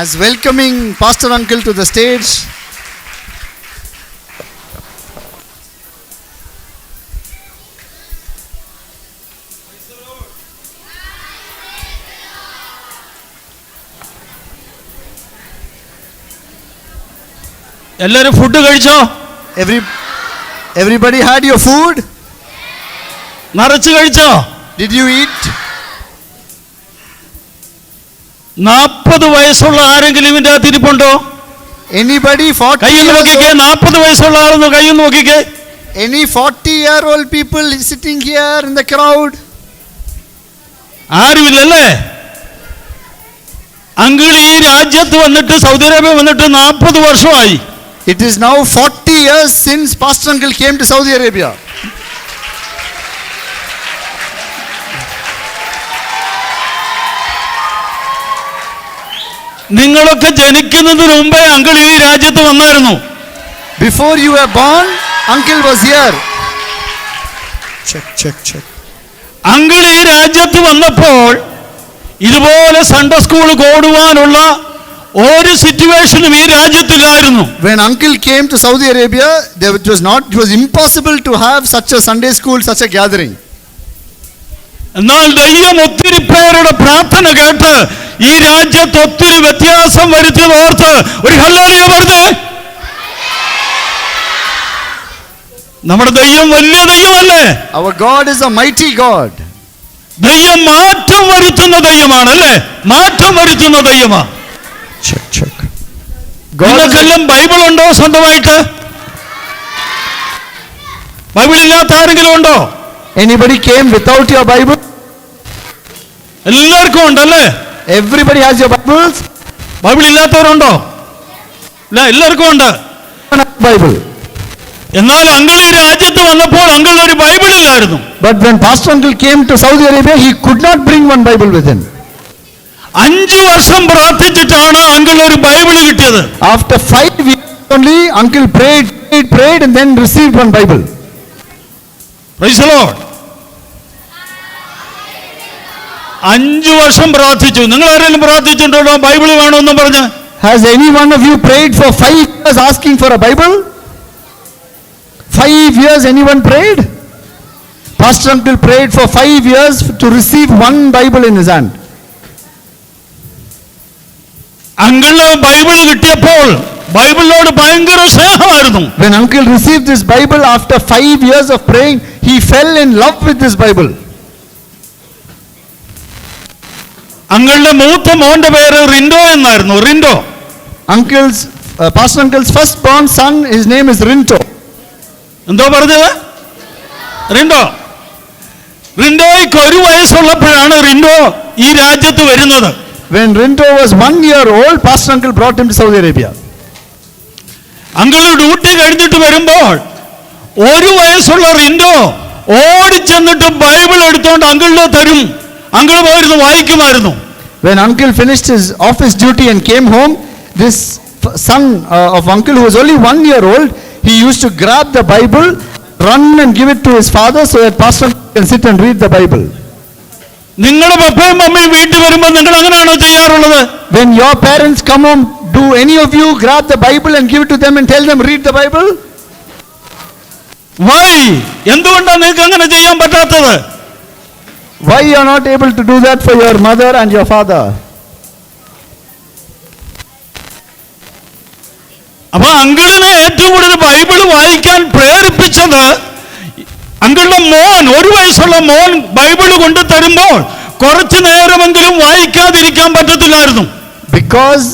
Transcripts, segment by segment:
As welcoming Pastor Uncle to the stage, എല്ലാരും food കഴിച്ചോ? everybody had your food? നിറച്ച് കഴിച്ചോ? Did you eat? 40 വയസ്സുള്ള ആരെങ്കിലും ഇതിന്റെ അകത്ത് ഇരിപ്പുണ്ടോ? Anybody 40 കൈ നോക്കിക്കേ. 40 വയസ്സുള്ള ആളൊന്ന് കൈ നോക്കിക്കേ. Any 40-year-old people sitting here in the crowd? ആരുമില്ലല്ലേ? അങ്കിൾ ഈ രാജ്യത്ത് വന്നിട്ട്, സൗദി അറേബ്യ വന്നിട്ട് 40 വർഷമായി. It is now 40 years since Pastor Uncle came to Saudi Arabia. നിങ്ങളൊക്കെ ജനിക്കുന്നതിന് മുമ്പേ അങ്കിൾ ഈ രാജ്യത്ത് വന്നായിരുന്നു. Before you were born, Uncle was here. Check. Uncle ഈ രാജ്യത്ത് വന്നപ്പോൾ ഇതുപോലെ സൺഡേ സ്കൂൾ കൂടുവാനുള്ള ഒരു സിറ്റുവേഷനും ഈ രാജ്യത്തില്ലായിരുന്നു. When Uncle came to Saudi Arabia, it was impossible to have such a Sunday school, such a gathering. എന്നാൽ ദൈവം ഒത്തിരി പേരുടെ പ്രാർത്ഥന കേട്ട് ഈ രാജ്യത്ത് ഒത്തിരി വ്യത്യാസം വരുത്തിയത് ഓർത്ത് ഒരു ഹല്ലേലൂയ പറഞ്ഞേ. നമ്മുടെ ദൈവം വലിയ ദൈവമല്ലേ? Our God is a mighty God. ദൈവം മാറ്റം വരുത്തുന്ന ദൈവമാണ് അല്ലേ? മാറ്റം വരുത്തുന്ന ദൈവമാണ്. Check. നിങ്ങൾക്കെല്ലാം ബൈബിൾ ഉണ്ടോ സ്വന്തമായിട്ട്? ബൈബിൾ ഇല്ലാത്ത ആരെങ്കിലും ഉണ്ടോ? Anybody came without your Bible? എല്ലാവർക്കും ഉണ്ടല്ലേ? Everybody has your Bibles? Bible ഇല്ലാത്തവരുണ്ടോ? ഇല്ല, എല്ലാവർക്കും ഉണ്ട് Bible. എന്നാൽ അങ്കിൾ ഈ രാജ്യത്ത് വന്നപ്പോൾ അങ്കിളിന് ഒരു ബൈബിൾ ഇല്ലായിരുന്നു. But when Pastor Uncle came to Saudi Arabia, he could not bring one Bible with him. 5 വർഷം പ്രാർത്ഥിച്ചിട്ടാണ് അങ്കിൾ ഒരു ബൈബിൾ കിട്ടിയത്. After 5 years only, Uncle prayed and then received one Bible. Praise the Lord. 5 വർഷം പ്രാർത്ഥിച്ചു. നിങ്ങൾ ആരെങ്കിലും പ്രാർത്ഥിച്ചിട്ടുണ്ടോ Bible വേണമെന്നും പറഞ്ഞ്? Has any one of you prayed for 5 years asking for a Bible? 5 years anyone prayed? Pastor Uncle prayed for 5 years to receive one Bible in his hand. അങ്കിളിന് Bible കിട്ടിയപ്പോൾ ബൈബിളിനോട് ഭയങ്കര സ്നേഹമായിരുന്നു. When Uncle received this Bible after 5 years of praying, he fell in love with this Bible. അങ്കിളിന്റെ മൂത്ത മോന്റെ പേര് റിൻഡോ എന്നായിരുന്നു. Rindo. Pastor Uncle's firstborn son, his name is Rinto. എന്തോ പറഞ്ഞത്? റിൻഡോ. റിൻഡോയ്ക്ക് 1 വയസ്സുള്ളപ്പോഴാണ് റിൻഡോ ഈ രാജ്യത്ത് വരുന്നത്. When Rinto was 1 year old, Pastor Uncle brought him to Saudi Arabia. Uncle duty കഴിഞ്ഞിട്ട് വരുമ്പോൾ 1 വയസ്സുള്ള റിൻഡോ ഓടിച്ചെന്നിട്ട് ബൈബിൾ എടുത്തോണ്ട് അങ്കിളിന് തരും. അങ്കിൾ പോയിരുന്നു വായിക്കുമായിരുന്നു. When Uncle finished his office duty and came home, this son of Uncle, who was only 1 year old, he used to grab the Bible, run and give it to his father so that Pastor can sit and read the Bible. നിങ്ങളുടെ പപ്പയും മമ്മിയും വീട്ടിൽ വരുമ്പോൾ നിങ്ങൾ അങ്ങനെയാണോ ചെയ്യാറുള്ളത്? When your parents come home, do any of you grab the Bible and give it to them and tell them read the Bible? Why? എന്തുകൊണ്ടാണ് നിങ്ങൾക്ക് അങ്ങനെ ചെയ്യാൻ പറ്റാത്തത്? Why you are not able to do that for your mother and your father? അപ്പൊ അങ്കിളിനെ ഏറ്റവും കൂടുതൽ Bible വായിക്കാൻ പ്രേരിപ്പിച്ചത് അങ്കിളുടെ മോൻ, 1 വയസ്സുള്ള മോൻ ബൈബിൾ കൊണ്ട് തരുമ്പോൾ കുറച്ചു നേരമെങ്കിലും വായിക്കാതിരിക്കാൻ പറ്റത്തില്ലായിരുന്നു. Because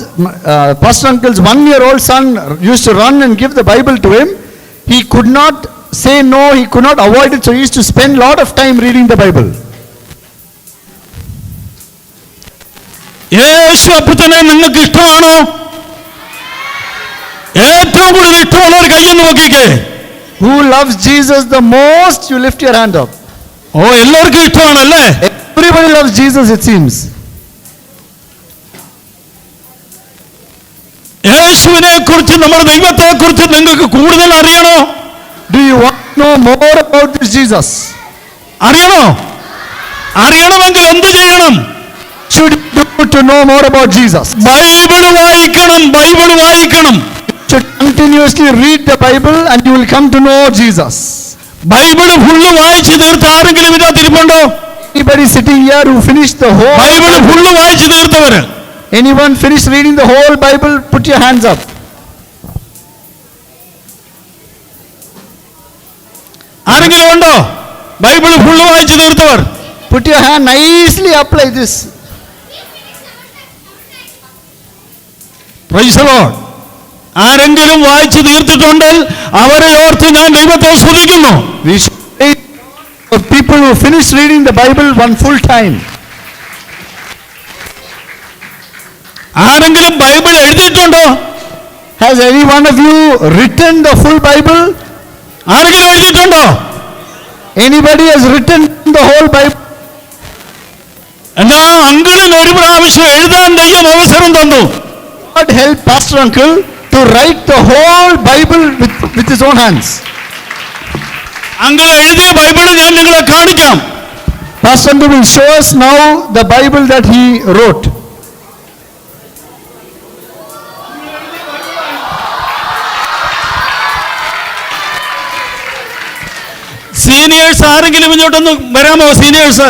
Pastor Uncle's 1-year-old son used to run and give the Bible to him, he could not say no, he could not avoid it, so he used to spend a lot of time reading the Bible. യേശു അപ്പച്ചനെ നിങ്ങൾക്ക് ഇഷ്ടമാണോ? ഏറ്റവും കൂടുതൽ ഇഷ്ടമുള്ള ഒരു കൈ നോക്കിക്കേ. Who loves Jesus the most? You lift your hand up. ഓ, എല്ലാവർക്കും ഇഷ്ടമാണല്ലേ? Everybody loves Jesus, it seems. യേശുവിനെ കുറിച്ച്, നമ്മുടെ ദൈവത്തെ കുറിച്ച് നിങ്ങൾക്ക് കൂടുതൽ അറിയണോ? Do you want to know more about this Jesus? അറിയണോ? അറിയണമെങ്കിൽ എന്ത് ചെയ്യണം? Should do to know more about Jesus? Bible വായിക്കണം, ബൈബിൾ വായിക്കണം. You should continuously read the Bible and you will come to know Jesus. Bible full വായിച്ചു തീർത്ത ആരെങ്കിലും ഇതിനകത്തിരിപ്പുണ്ടോ? Anybody sitting here who finished the whole Bible full വായിച്ചു തീർത്തവര്? Anyone finished reading the whole Bible? Put your hands up. ആരെങ്കിലും ഉണ്ടോ Bible full വായിച്ചു തീർത്തവർ? Put your hand nicely up like this. Praise the Lord. ആരെങ്കിലും വായിച്ചു തീർത്തിട്ടുണ്ടെങ്കിൽ അവരെ ഓർത്ത് ഞാൻ ദൈവത്തെ സ്തുതിക്കുന്നു. We should pray for people who finished reading the Bible one full time. ആരെങ്കിലും Bible എഴുതിയിട്ടുണ്ടോ? Has any one of you written the full Bible? ആരെങ്കിലും എഴുതിയിട്ടുണ്ടോ? Anybody has written the whole Bible? എന്നാ അങ്കിളിന് ഒരു പ്രാവശ്യം എഴുതാൻ ദൈവം അവസരം തന്നു. God help Pastor Uncle to write the whole Bible with his own hands. Uncle എഴുതിയ ബൈബിൾ ഞാൻ നിങ്ങളെ കാണിക്കാം. Pastor Uncle will show us now the Bible that he wrote. Seniors ആരെങ്കിലും ഇങ്ങോട്ടൊന്ന് വരാമോ? Seniors,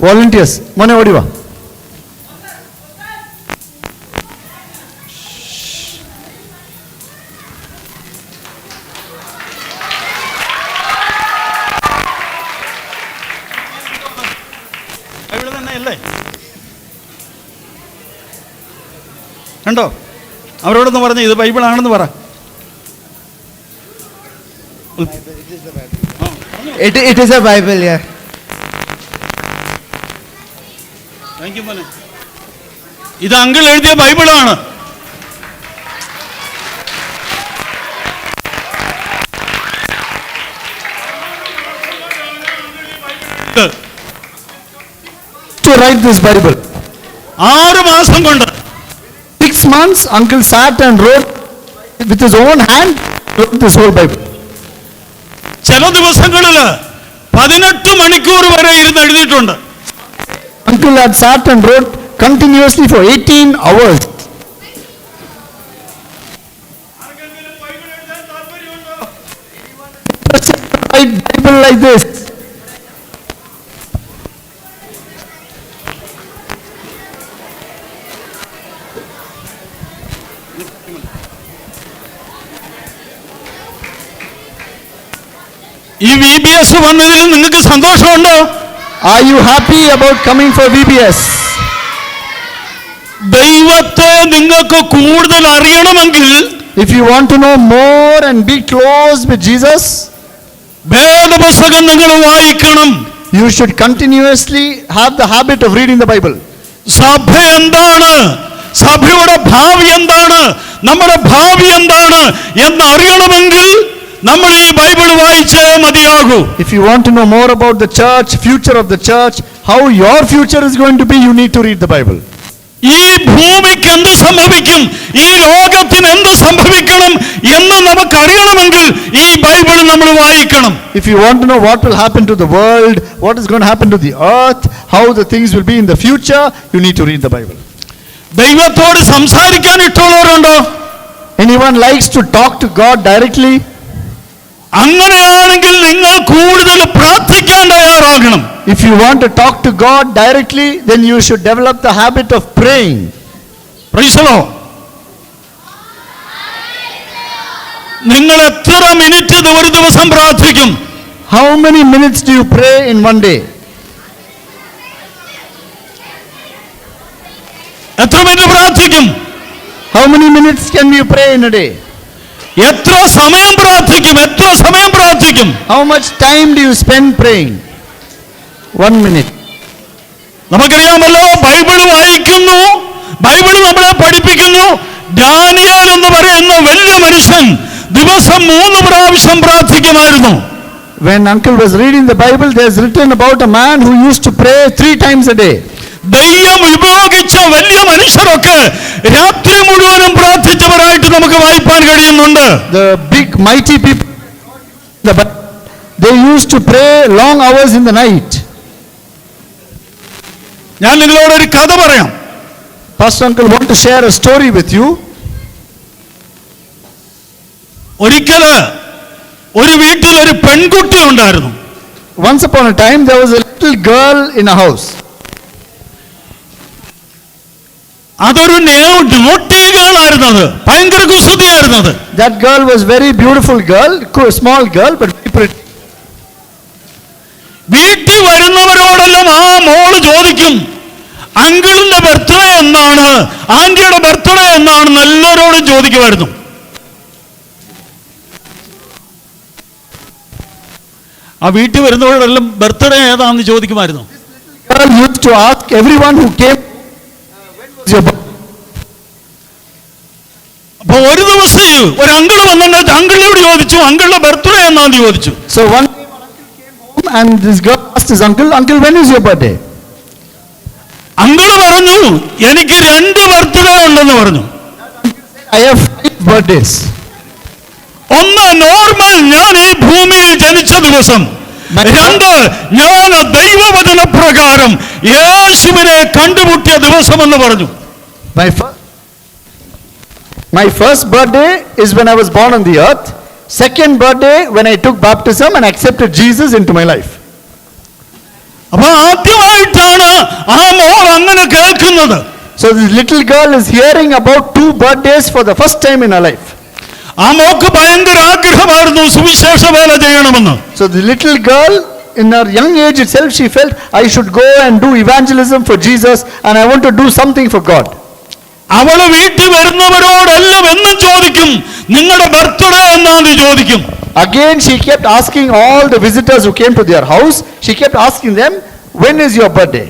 Volunteers. Mone odiva. Bible തന്നെയല്ലേ? കണ്ടോ? അവരോടൊന്ന് പറഞ്ഞു ഇത് ബൈബിളാണെന്ന് പറ. It is a Bible, yeah. Thank you മോനെ. ഇത് അങ്കിൾ എഴുതിയ ബൈബിളാണ്. To write this Bible. 6 മാസം കൊണ്ട് 6 months, Uncle sat and wrote with his own hand, wrote this whole Bible. ചില ദിവസങ്ങളിൽ 18 മണിക്കൂർ വരെ ഇരുന്ന് എഴുതിയിട്ടുണ്ട്. Uncle had sat and wrote continuously for 18 hours. Write Bible like this. ഈ VBS വന്നതിൽ നിങ്ങൾക്ക് സന്തോഷമുണ്ടോ? Are you happy about coming for VBS? ദൈവത്തെ നിങ്ങൾക്ക് കൂടുതൽ അറിയണമെങ്കിൽ, If you want to know more and be close with Jesus, വേദപുസ്തകം നിങ്ങൾ വായിക്കണം. you should continuously have the habit of reading the Bible. സഭ എന്താണ്, സഭയുടെ ഭാവി എന്താണ്, നമ്മുടെ ഭാവി എന്താണ് എന്ന് അറിയണമെങ്കിൽ നമ്മൾ ഈ ബൈബിൾ വായിച്ചേ മതിയാകൂ. If you want to know more about the church, future of the church, how your future is going to be, you need to read the Bible. ഈ ഭൂമിക്ക് എന്ത് സംഭവിക്കും, ഈ ലോകത്തിന് എന്ത് സംഭവിക്കണം എന്ന് നമുക്കറിയണമെങ്കിൽ ഈ ബൈബിൾ നമ്മൾ വായിക്കണം. If you want to know what will happen to the world, what is going to happen to the earth, how the things will be in the future, you need to read the Bible. ദൈവത്തോട് സംസാരിക്കാൻ ഇഷ്ടമുള്ളവരുണ്ടോ? Anyone likes to talk to God directly? അങ്ങനെയാണെങ്കിൽ നിങ്ങൾ കൂടുതൽ പ്രാർത്ഥിക്കാൻ തയ്യാറാകണം. If you want to talk to God directly, then you should develop the habit of praying. Praise the Lord. നിങ്ങൾ എത്ര minute ഒരു ദിവസം പ്രാർത്ഥിക്കും? How many minutes do you pray in one day? എത്ര മിനിറ്റ് പ്രാർത്ഥിക്കും? How many minutes can you pray in a day? എത്ര സമയം പ്രാർത്ഥിക്കും? എത്ര സമയം പ്രാർത്ഥിക്കും? How much time do you spend praying? 1 minute. നമുക്കറിയാമല്ലോ, ബൈബിൾ വായിക്കുന്നു, ബൈബിൾ നമ്മളെ പഠിപ്പിക്കുന്നു. ദാനിയേൽ എന്ന് പറയുന്ന വലിയ മനുഷ്യൻ ദിവസം 3 പ്രാവശ്യം പ്രാർത്ഥിക്കുമായിരുന്നു. When Uncle was reading the Bible, there's written about a man who used to pray 3 times a day. ദൈവം ഉപയോഗിച്ച വലിയ മനുഷ്യരൊക്കെ രാത്രി മുഴുവനും പ്രാർത്ഥിച്ചവരായിട്ട് നമുക്ക് വായിപ്പാൻ കഴിയുന്നുണ്ട്. The big mighty people, they used to pray long hours in the night. ഞാൻ നിങ്ങളോടൊരു കഥ പറയാം. Pastor Uncle want to share a story with you. ഒരിക്കല് ഒരു വീട്ടിൽ ഒരു പെൺകുട്ടി ഉണ്ടായിരുന്നു. Once upon a time there was a little girl in a house. അതൊരു നോട്ടി ഗേൾ ആയിരുന്നത്, ഭയങ്കര കുസൃതിയായിരുന്നത്. That girl was very beautiful girl, small girl but very pretty. വീട്ടിൽ വരുന്നവരോടെല്ലാം ആ മോള് ചോദിക്കും, അങ്കിളിന്റെ ബർത്ത്ഡേ എന്നാണ്, ആന്റിയുടെ ബർത്ത്ഡേ എന്നാണെന്ന് എല്ലാവരോടും ചോദിക്കുമായിരുന്നു. ആ വീട്ടിൽ വരുന്നവരോടെല്ലാം ബർത്ത്ഡേ ഏതാണെന്ന് ചോദിക്കുമായിരുന്നു. Girl used to ask everyone who came, when was your birthday? അപ്പൊ ഒരു ദിവസം ഒരു അങ്കിൾ വന്നിട്ട് അങ്കിളിനോട് ചോദിച്ചു, അങ്കിളിന്റെ ബർത്ത്ഡേ എന്നാന്ന് ചോദിച്ചു. So one day one uncle came home and this girl asked his uncle, uncle, when is your birthday? Uncle പറഞ്ഞു, എനിക്ക് 2 ബർത്ത്ഡേ ഉണ്ടെന്ന് പറഞ്ഞു. I have 5 birthdays. ഒന്ന് നോർമൽ, ഞാൻ ഈ ഭൂമിയിൽ ജനിച്ച ദിവസം. 2, ഞാൻ ദൈവവചന പ്രകാരം യേശുവിനെ കണ്ടുമുട്ടിയ ദിവസം എന്ന് പറഞ്ഞു. My first birthday is when I was born on the earth. Second birthday when I took baptism and accepted Jesus into my life. അപ്പൊ ആദ്യമായിട്ടാണ് ആ മോൾ അങ്ങനെ കേൾക്കുന്നത്. So this little girl is hearing about 2 birthdays for the first time in her life. ആ mock ഭയങ്കര ആഗ്രഹമായിരുന്നു സുവിശേഷ വേല ചെയ്യണമെന്ന്. So the little girl in her young age itself she felt, I should go and do evangelism for Jesus and I want to do something for God. അവള് വീട്ടിൽ വരുന്നവരോടെല്ലാം എന്നും ചോദിക്കും, നിങ്ങളുടെ ബർത്ത്ഡേ എന്നാന്ന് ചോദിക്കും. Again she kept asking all the visitors who came to their house, she kept asking them, when is your birthday?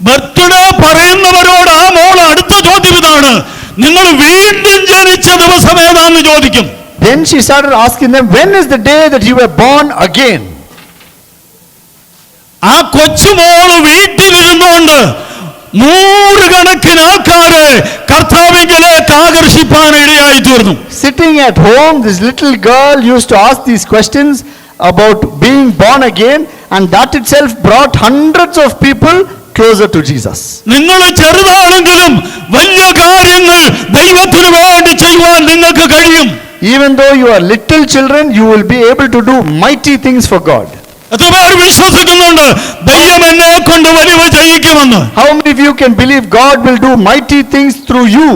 Birthday പറയുന്നവരോട് ആ മോൾ അടുത്ത ചോദ്യം ഇതാണ്, നിങ്ങൾ വീണ്ടും ജനിച്ച ദിവസം ഏതാന്ന് ചോദിക്കും. Then she started asking them, when is the day that you were born again? ആ കൊച്ചുമോള് വീട്ടിലിരുന്നുകൊണ്ട് 100 കണക്കിന് ആൾക്കാരെ കർത്താവിലേക്ക് ആകർഷിപ്പാൻ ഇടയായി തീർന്നു. Sitting at home, this little girl used to ask these questions about being born again, and that itself brought hundreds of people closer to Jesus. നിങ്ങൾ ചെറുതാണെങ്കിലും വലിയ കാര്യങ്ങൾ ദൈവത്തിന് വേണ്ടി ചെയ്യുവാൻ നിങ്ങൾക്ക് കഴിയും. Even though you are little children, you will be able to do mighty things for God. എത്ര പേർ വിശ്വസിക്കുന്നുണ്ട് ദൈവം എന്നെ കൊണ്ട് വലിയ ചെയ്യിക്കുമെന്ന്? How many of you can believe God will do mighty things through you?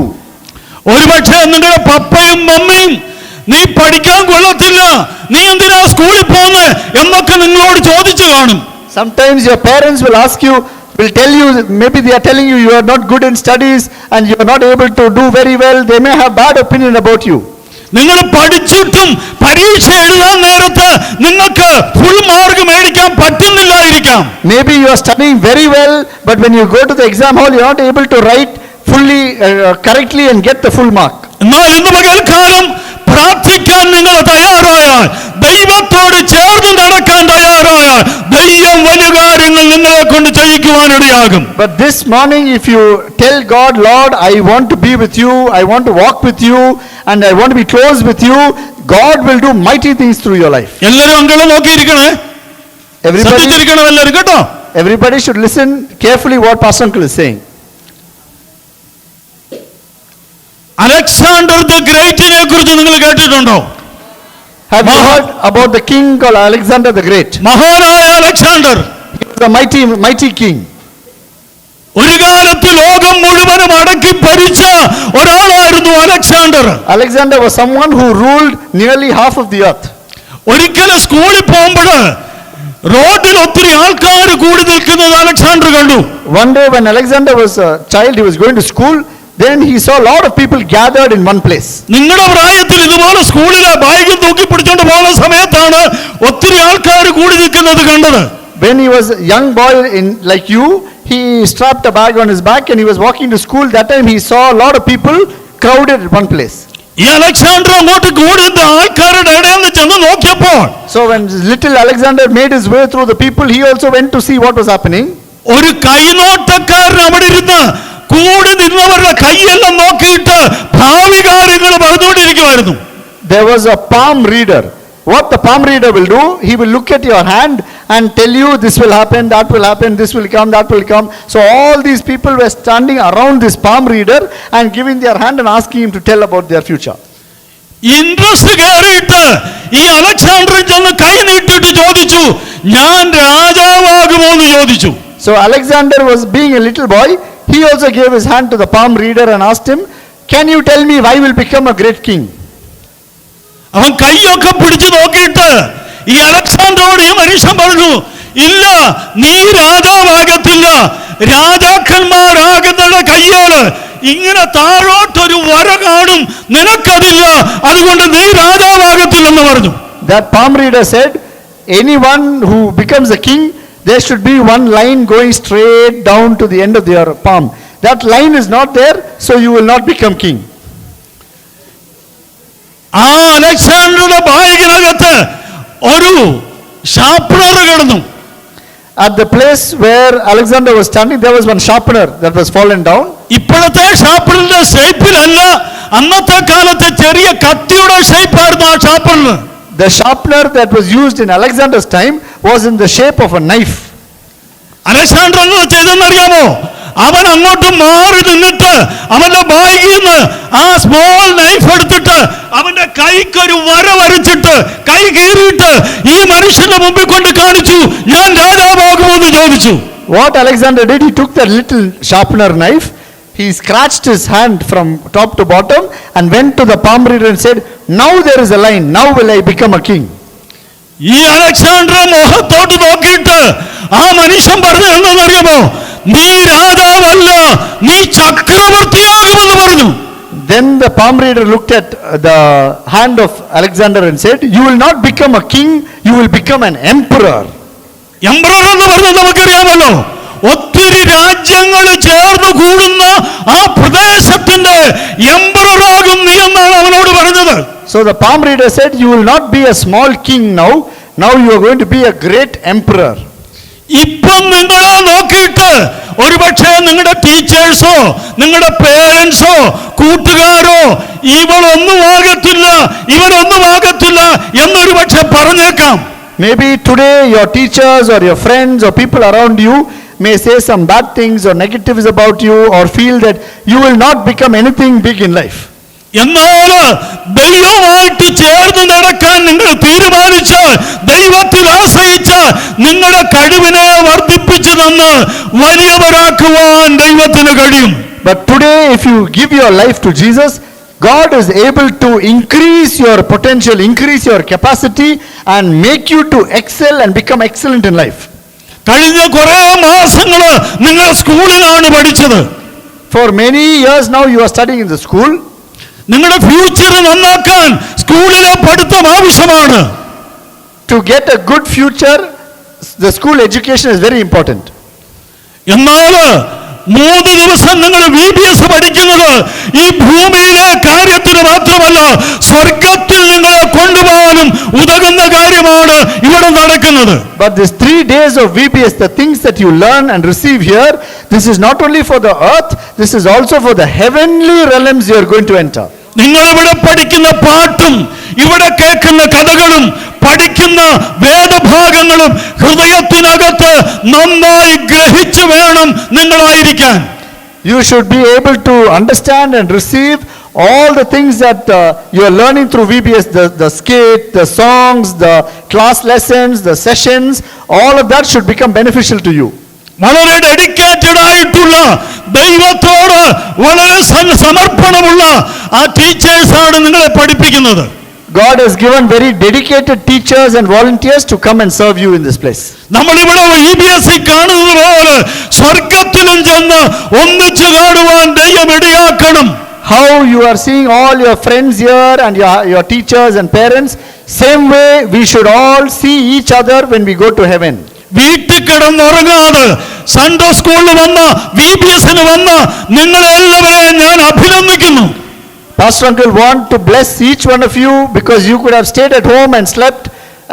ഒരുപക്ഷെ നിങ്ങളുടെ പപ്പയും മമ്മയും നീ പഠിക്കാൻ കൊള്ളത്തില്ല, നീ എന്തിനാ സ്കൂളിൽ പോകുന്നത് എന്നൊക്കെ നിങ്ങളോട് ചോദിച്ചു കാണും. Sometimes your parents will ask you, will tell you, maybe they are telling you you are not good in studies and you are not able to do very well. They may have bad opinion about you. നിങ്ങൾ പഠിച്ചിട്ടും പരീക്ഷ എഴുതാൻ നേരത്ത് നിങ്ങൾക്ക് full mark മേടിക്കാൻ പറ്റുന്നില്ലായിരിക്കാം. Maybe you are studying very well, but when you go to the exam hall, you are not able to write fully, correctly and get the full mark. എന്നാൽ ഇന്ന് പകൽക്കാലം പ്രാർത്ഥിക്കാൻ നിങ്ങൾ തയ്യാറായാൽ, ദൈവത്തോട് ചേർന്ന് നടക്കാൻ തയ്യാറായാൽ, ദൈവം വലിയ കാര്യങ്ങൾ നിങ്ങളെ കൊണ്ട് ചെയ്യിക്കുവാനിടയാകും. But this morning, if you tell God, Lord, I want to be with you, I want to walk with you, and I want to be close with you, God will do mighty things through your life. എല്ലാവരും അങ്കളെ നോക്കിയിരിക്കണേ, ശ്രദ്ധിച്ചിരിക്കണം എല്ലാവരും കേട്ടോ. Everybody should listen carefully what Pastor Uncle is saying. Alexander the ഗ്രേറ്റിനെ കുറിച്ച് നിങ്ങൾ കേട്ടിട്ടുണ്ടോ? Have you heard about the king called Alexander the Great? മഹാനായ Alexander He was a mighty king. ഒരു കാലത്ത് ലോകം മുഴുവനും അടക്കി ഭരിച്ച ഒരാളായിരുന്നു Alexander. Alexander was someone who ruled nearly half of the earth. ഒരിക്കലും സ്കൂളിൽ പോകുമ്പോൾ റോഡിൽ ഒത്തിരി ആൾക്കാർ കൂടി നിൽക്കുന്നത് അലക്സാണ്ടർ കണ്ടു. One day when Alexander was a child, he was going to school. Then he saw a lot of people gathered in one place. നിങ്ങളുടെ പ്രായത്തിൽ ഇതുപോലെ സ്കൂളിലെ ബാഗ് തൂക്കി പിടിച്ചോണ്ട് പോകുന്ന സമയത്താണ് ഒത്തിരി ആൾക്കാർ കൂടി നിൽക്കുന്നത് കണ്ടത്. When he was a young boy like you, he strapped a bag on his back and he was walking to school. That time he saw a lot of people crowded at one place. ഈ Alexander അങ്ങോട്ട് കൂടുന്ന ആൾക്കാരുടെ ഇടയിൽ ചെന്ന് നോക്കിയപ്പോൾ, So when little Alexander made his way through the people, he also went to see what was happening. ഒരു കൈനോട്ടക്കാരൻ അവിടെ ഇരുന്ന് കൂടി നിന്നവരുടെ കൈയെല്ലാം നോക്കിയിട്ട് ഭാവി കാര്യങ്ങൾ പറഞ്ഞുകൊണ്ടിരിക്കുമായിരുന്നു. There was a palm reader. What the palm reader will do, he will look at your hand and tell you this will happen, that will happen, this will come, that will come. So all these people were standing around this palm reader and giving their hand and asking him to tell about their future. Interest കയറിയിട്ട് ഈ Alexander ചെന്ന് കൈ നീട്ടിട്ട് ചോദിച്ചു, ഞാൻ രാജാവാകുമോ എന്ന് ചോദിച്ചു. So Alexander was being a little boy. He also gave his hand to the palm reader and asked him, can you tell me I will become a great king? അവൻ കൈയൊക്കെ പിടിച്ചു നോക്കിയിട്ട് ഈ അലക്സാണ്ടറോട് ഈ മനുഷ്യൻ പറഞ്ഞു, ഇല്ല, നീ രാജാവാകത്തില്ല, രാജാക്കന്മാരാകുന്ന കയ്യാല് ഇങ്ങനെ താഴോട്ടൊരു വര കാണും, നിനക്കതില്ല, അതുകൊണ്ട് നീ രാജാവാകത്തില്ലെന്ന് പറഞ്ഞു. That palm reader said, anyone who becomes a king, there should be one line going straight down to the end of your palm. That line is not there, so you will not become king. ആ അലക്സാണ്ടറുടെ ബാഗിനകത്ത് ഒരു sharpener കിടന്നു. At the place where Alexander was standing, there was one sharpener that was fallen down. ഇപ്പോഴത്തെ ഷാർപ്പനറിന്റെ ഷേപ്പിലല്ല, അന്നത്തെ കാലത്തെ ചെറിയ കത്തിയുടെ ഷേപ്പായിരുന്നു ആ sharpener. The sharpener that was used in Alexander's time was in the shape of a knife. Alexander എന്ന് ചെയ്തെന്നറിയാമോ? അവൻ അങ്ങോട്ട് മാറി നിന്നിട്ട് അവന്റെ ബാഗിൽ നിന്ന് ആ സ്മോൾ നൈഫ് എടുത്തിട്ട് അവന്റെ കൈക്കൊരു വര വരച്ചിട്ട് കൈ കീറിയിട്ട് ഈ മനുഷ്യന്റെ മുമ്പിൽ കൊണ്ട് കാണിച്ചു, ഞാൻ രാജാവാകുമെന്ന് ചോദിച്ചു. What Alexander did, he took that little sharpener knife, he scratched his hand from top to bottom and went to the palm reader and said, now there is a line, now will I become a king. ഈ Alexander മുഖത്തോട്ട് നോക്കിയിട്ട് ആ മനുഷ്യൻ പറഞ്ഞു, എന്താണെന്നറിയാമോ? നീ രാജാവല്ല, നീ ചക്രവർത്തിയാകുമെന്ന് പറഞ്ഞു. Then the palm reader looked at the hand of Alexander and said, you will not become a king, you will become an emperor. Emperor എന്ന് പറഞ്ഞാൽ നമുക്കറിയാമല്ലോ, ഒത്തിരി രാജ്യങ്ങൾ ചേർന്ന് കൂടുന്ന ആ പ്രദേശത്തിന്റെ എംപററാകും നീ എന്നാണ് അവനോട് പറഞ്ഞത്. So the palm reader said, you will not be a small king now you are going to be a great emperor. ഇപ്പം നിങ്ങളെ നോക്കിയിട്ട് ഒരുപക്ഷെ നിങ്ങളുടെ ടീച്ചേഴ്സോ നിങ്ങളുടെ പേരൻസോ കൂട്ടുകാരോ ഇവളൊന്നും ആകത്തില്ല, ഇവരൊന്നും ആകത്തില്ല എന്നൊരു പക്ഷെ പറഞ്ഞേക്കാം. Maybe today your teachers or your friends or people around you may say some bad things or negatives about you or feel that you will not become anything big in life. എന്നാൽ ദൈവമായിട്ട് ചേർന്ന് നടക്കാൻ നിങ്ങൾ തീരുമാനിച്ചാൽ, ദൈവത്തിൽ ആശ്രയിച്ചാൽ നിങ്ങളുടെ കഴിവിനെ വർദ്ധിപ്പിച്ചു തന്ന് വലിയവരാക്കുവാൻ ദൈവത്തിന് കഴിയും. But today if you give your life to Jesus, God is able to increase your potential, increase your capacity and make you to excel and become excellent in life. കഴിഞ്ഞ കുറേ മാസങ്ങള് നിങ്ങൾ സ്കൂളിലാണ് പഠിച്ചത്. For many years now you are studying in the school. നിങ്ങളുടെ future നന്നാക്കാൻ സ്കൂളിലെ പഠിത്തം ആവശ്യമാണ്. To get a good future, the school education is very important. എന്നാൽ 3 ദിവസം നിങ്ങൾ VBS പഠിക്കുന്നത് ഈ ഭൂമിയിലെ കാര്യത്തിന് മാത്രമല്ല, സ്വർഗത്തിൽ നിങ്ങളെ കൊണ്ടുപോകാനും ഉതകുന്ന കാര്യമാണ് ഇവിടെ നടക്കുന്നത്. But these 3 days of VBS, the things that you learn and receive here, this is not only for the earth, this is also for the heavenly realms you are going to enter. നിങ്ങൾ ഇവിടെ പഠിക്കുന്ന പാട്ടും ഇവിടെ കേൾക്കുന്ന കഥകളും പഠിക്കുന്ന വേദഭാഗങ്ങളും ഹൃദയത്തിനകത്ത് നന്നായി ഗ്രഹിച്ചു വേണം നിങ്ങളായിരിക്കാൻ. You should be able to understand and receive all the things that you are learning through VBS, the skit, the songs, the class lessons, the sessions, all of that should become beneficial to you. വളരെ dedicated ആയിട്ടുള്ള ദൈവത്തോട് വളരെ സമർപ്പണമുള്ള ആ ടീച്ചേഴ്സാണ് നിങ്ങളെ പഠിപ്പിക്കുന്നത്. God has given very dedicated teachers and volunteers to come and serve you in this place. നമ്മളിവിടെ VBS കാണുന്നത് പോലെ സ്വർഗത്തിലും ചെന്ന് ഒന്നിച്ചു കാണുവാൻ ദൈവം ഇടയാക്കണം. How you are seeing all your friends here and your teachers and parents, same way we should all see each other when we go to heaven. വീട്ടിൽ കിടന്നുറങ്ങാതെ Sunday സ്കൂളിൽ വന്ന VBSന് വന്ന നിങ്ങളെ എല്ലാവരെയും ഞാൻ അഭിനന്ദിക്കുന്നു. Pastor Uncle want to bless each one of you because you could have stayed at home and slept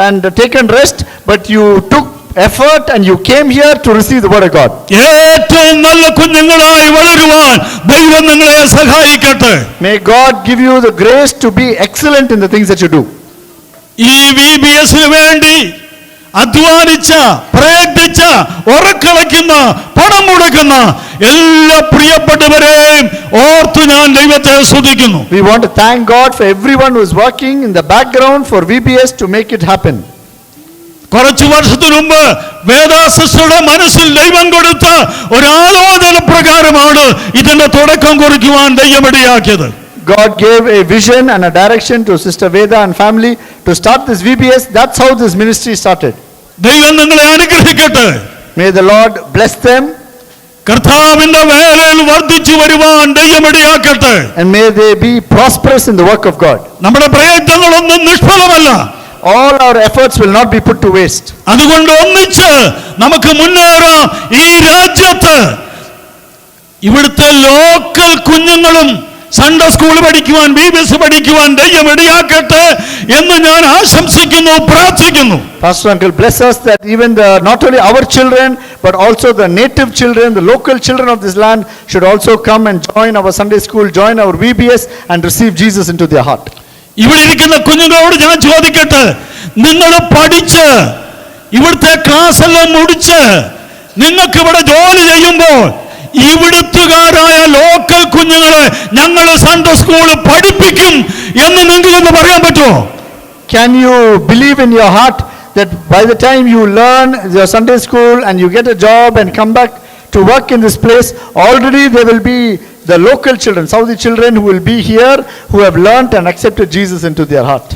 and taken rest, but you took effort and you came here to receive the word of God. ഏറ്റവും നല്ല കുഞ്ഞുങ്ങളായി വളരുവാൻ ദൈവം നിങ്ങളെ സഹായിക്കട്ടെ. May God give you the grace to be excellent in the things that you do. ഈ VBSന് വേണ്ടി അധ്വാനിച്ച പ്രയത്നിച്ച ഉറക്കളയ്ക്കുന്ന പണം മുടക്കുന്ന എല്ലാ പ്രിയപ്പെട്ടവരെയും ഓർത്തു ഞാൻ ദൈവത്തെ സ്തുതിക്കുന്നു. We want to thank God for everyone who is working in the background for VBS to make it happen. കുറച്ചു വർഷത്തിനു മുമ്പ് വേദാസിസ്റ്ററുടെ മനസ്സിൽ ദൈവം കൊടുത്ത ഒരാലോചന പ്രകാരമാണ് ഇതിന്റെ തുടക്കം കുറിക്കുവാൻ ദൈവമിടയാക്കിയത്. God gave a vision and a direction to Sister Veda and family to start this VBS. That's how this ministry started. ദൈവം നിങ്ങളെ അനുഗ്രഹിക്കട്ടെ. May the Lord bless them. കർത്താവിന്റെ വേലയിൽ വർദ്ധിച്ചു വരുവാൻ ദൈവമിടയാക്കട്ടെ. And may they be prosperous in the work of God. നമ്മുടെ പ്രയത്നങ്ങളൊന്നും നിഷ്ഫലമല്ല. All our efforts will not be put to waste. അതുകൊണ്ട് ഒന്നിച്ച് നമുക്ക് മുന്നേറാം. ഈ രാജ്യത്ത് ഇവിടുത്തെ ലോക്കൽ കുഞ്ഞുങ്ങളും സൺഡേ സ്കൂൾ പഠിക്കുവാൻ VBS പഠിക്കുവാൻ ദൈവം ഇടയാക്കട്ടെ എന്ന് ഞാൻ ആശംസിക്കുന്നു, പ്രാർത്ഥിക്കുന്നു. Pastor Uncle, bless us that even not only our children but also the native children, the local children of this land should also come and join our Sunday school, join our VBS and receive Jesus into their heart. ഇവിടെ ഇരിക്കുന്ന കുഞ്ഞുങ്ങളോട് ഞാൻ ചോദിക്കട്ടെ, നിങ്ങൾ പഠിച്ച് ഇവിടുത്തെ class എല്ലാം മുടിച്ച് നിങ്ങൾക്ക് ഇവിടെ ജോലി ചെയ്യുമ്പോൾ ഇവിടുത്തുകാരായ ലോക്കൽ കുഞ്ഞുങ്ങളെ ഞങ്ങൾ സൺഡേ സ്കൂൾ പഠിപ്പിക്കും എന്ന് നിങ്ങൾക്കൊന്ന് പറയാൻ പറ്റുമോ? Can you believe in your heart that by the time you learn your Sunday school and you get a job and come back to work in this place, already there will be the local children, Saudi children who will be here, who have learnt and accepted Jesus into their heart.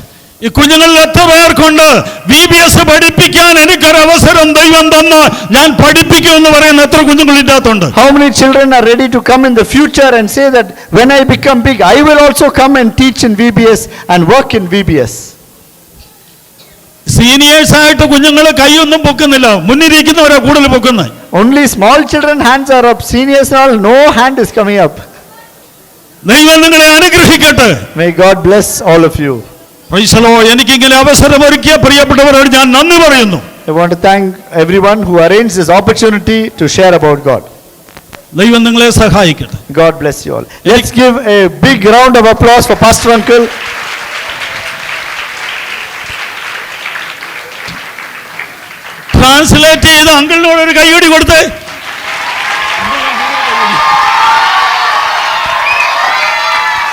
ഈ കുഞ്ഞുങ്ങളിൽ എത്ര പേർക്കുണ്ട് VBS പഠിപ്പിക്കാൻ എനിക്കൊരു അവസരം ദൈവം തന്ന് ഞാൻ പഠിപ്പിക്കുമെന്ന് പറയുന്ന എത്ര കുഞ്ഞുങ്ങൾ ഇതിനകത്തുണ്ട്? How many children are ready to come in the future and say that when I become big, I will also come and teach in VBS and work in VBS? Seniors ആയിട്ട് കുഞ്ഞുങ്ങൾ കൈയൊന്നും പൊക്കുന്നില്ല, മുന്നിരിക്കുന്നവരാ കൂടുതൽ പൊക്കുന്നത്. Only small children hands are up, seniors all no hand is coming up. ദൈവം നിങ്ങളെ അനുഗ്രഹിക്കട്ടെ. May God bless all of you. Praise the Lord. എനിക്കിങ്ങനെ അവസരമൊരുക്കിയ പ്രിയപ്പെട്ടവരോട് ഞാൻ നന്ദി പറയുന്നു. I want to thank everyone who arranged this opportunity to share about God. ദൈവം നിങ്ങളെ സഹായിക്കട്ടെ. God bless you all. Let's give a big round of applause for Pastor Uncle. Translate ചെയ്ത് അങ്കിളിനോട് ഒരു കൈയടി കൊടുത്തേ.